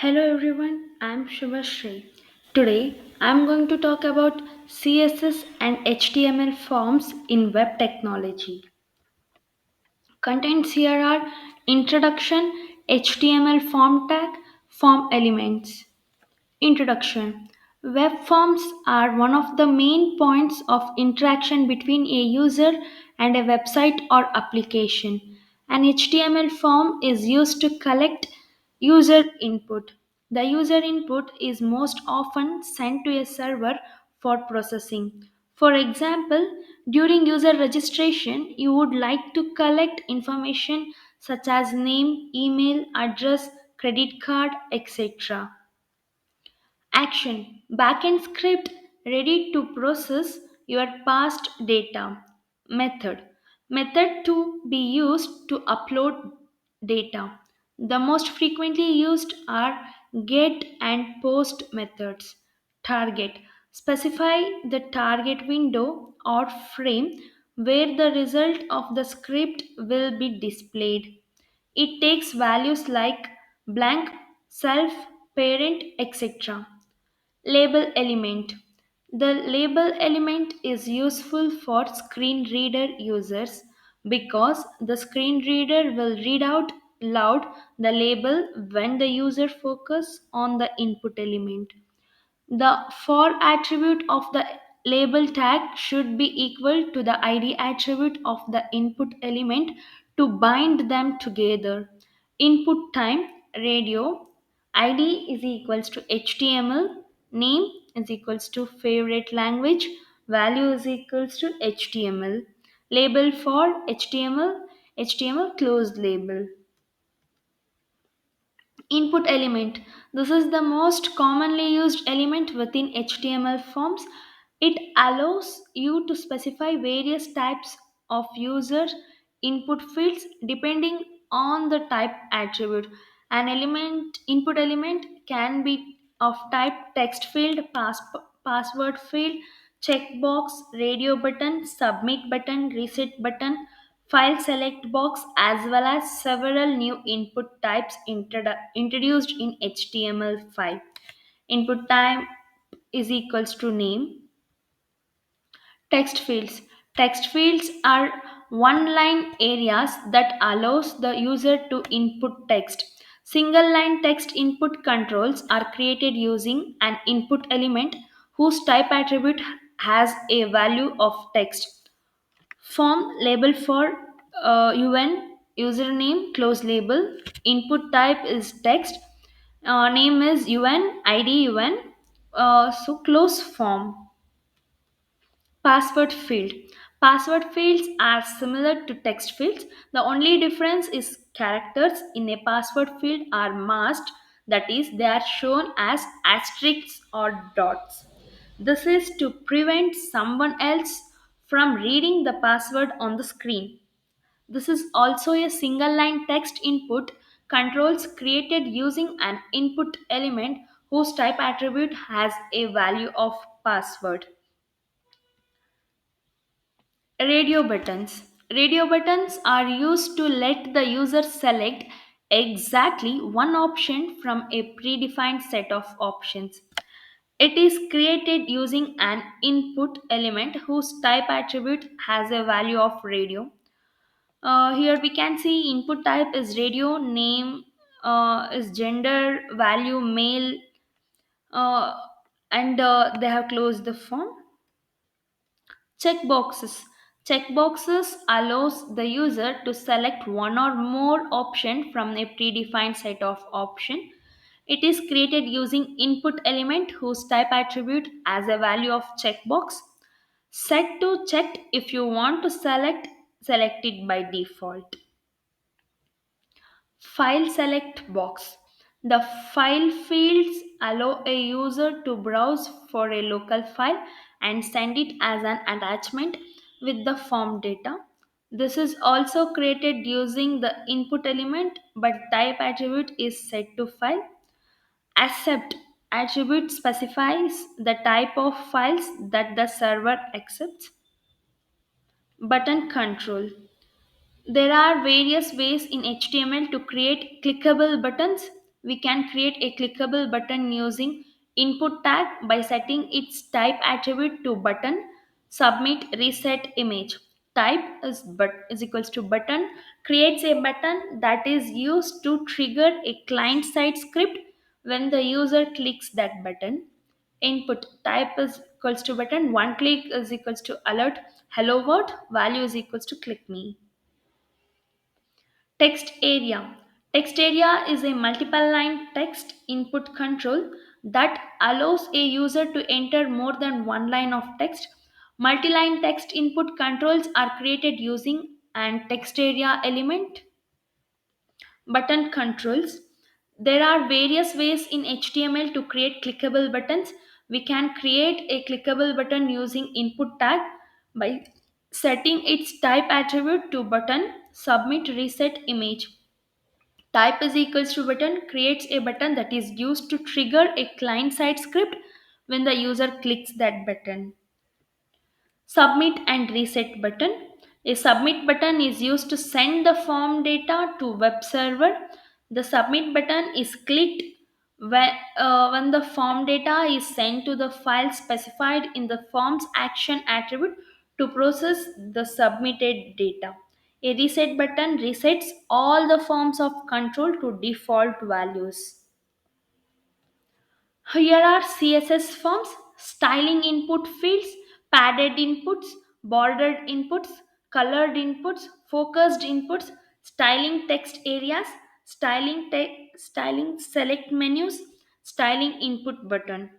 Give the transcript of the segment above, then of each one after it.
Hello everyone, I'm Shubhashri. Today I'm going to talk about CSS and HTML forms in web technology. Contents here are introduction, HTML form tag, form elements. Introduction. Web forms are one of the main points of interaction between a user and a website or application. An HTML form is used to collect user input. The user input is most often sent to a server for processing. For example, during user registration, you would like to collect information such as name, email, address, credit card, etc. Action. Backend script ready to process your past data. Method. Method to be used to upload data. The most frequently used are get and post methods. Target. Specify the target window or frame where the result of the script will be displayed. It takes values like blank, self, parent, etc. Label element. The label element is useful for screen reader users because the screen reader will read out loud the label when the user focus on the input element. The for attribute of the label tag should be equal to the ID attribute of the input element to bind them together. Input time radio ID is equals to HTML, name is equals to favorite language, value is equals to HTML. Label for HTML closed label. Input element. This is the most commonly used element within HTML forms. It allows you to specify various types of user input fields depending on the type attribute. An element input element can be of type text field, password field, checkbox, radio button, submit button, reset button, file select box, as well as several new input types introduced in HTML5. Input type is equals to name. Text fields. Text fields are one line areas that allows the user to input text. Single line text input controls are created using an input element whose type attribute has a value of text. Form label for UN username close label. Input type is text. Name is UN ID UN. So close form. Password field. Password fields are similar to text fields. The only difference is characters in a password field are masked, that is, they are shown as asterisks or dots. This is to prevent someone else from reading the password on the screen. This is also a single line text input controls created using an input element whose type attribute has a value of password. Radio buttons. Radio buttons are used to let the user select exactly one option from a predefined set of options. It is created using an input element whose type attribute has a value of radio. Here we can see input type is radio, name is gender, value male, uh, and they have closed the form. Checkboxes. Checkboxes allows the user to select one or more option from a predefined set of option. It is created using input element whose type attribute as a value of checkbox. Set to checked if you want to select it by default. File select box. The file fields allow a user to browse for a local file and send it as an attachment with the form data. This is also created using the input element, but type attribute is set to file. Accept attribute specifies the type of files that the server accepts. Button control. There are various ways in HTML to create clickable buttons. We can create a clickable button using input tag by setting its type attribute to button, submit, reset image. Type is equals to button creates a button that is used to trigger a client side script when the user clicks that button. Input type is equals to button, one click is equals to alert, hello world, value is equals to click me. Text area. Text area is a multiple line text input control that allows a user to enter more than one line of text. Multi-line text input controls are created using an text area element. Button controls. There are various ways in HTML to create clickable buttons. We can create a clickable button using input tag by setting its type attribute to button, submit, reset image. Type is equals to button creates a button that is used to trigger a client side script when the user clicks that button. Submit and reset button. A submit button is used to send the form data to web server. The submit button is clicked when the form data is sent to the file specified in the form's action attribute to process the submitted data. A reset button resets all the forms of control to default values. Here are CSS forms, styling input fields, padded inputs, bordered inputs, colored inputs, focused inputs, styling text areas, styling select menus, styling input button.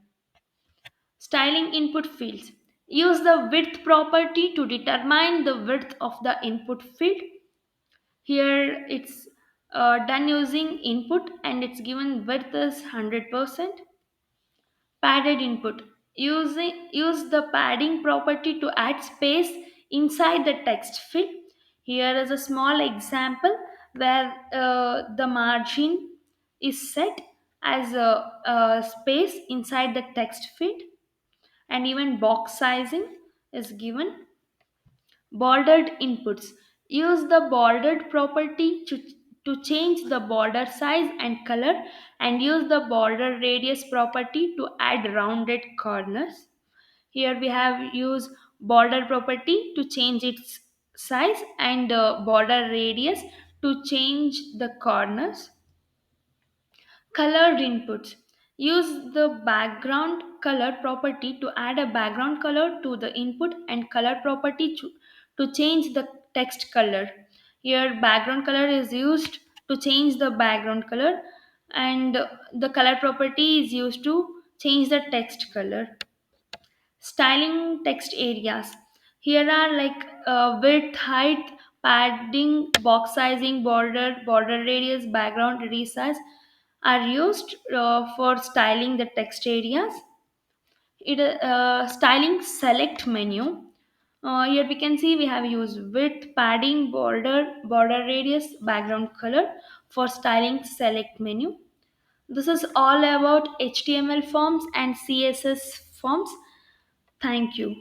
Styling input fields. Use the width property to determine the width of the input field. Here it's done using input and it's given width as 100%. Padded input. Use the padding property to add space inside the text field. Here is a small example where the margin is set as a space inside the text field, and even box sizing is given. Bordered inputs. Use the bordered property to change the border size and color, and use the border radius property to add rounded corners. Here we have used border property to change its size and border radius to change the corners. Colored inputs. Use the background color property to add a background color to the input and color property to change the text color. Here background color is used to change the background color, and the color property is used to change the text color. Styling text areas. Here are like width, height, padding, box sizing, border radius, background resize are used for styling the text areas. Styling select menu. Here we can see we have used width, padding, border radius, background color for styling select menu. This is all about HTML forms and CSS forms. Thank you.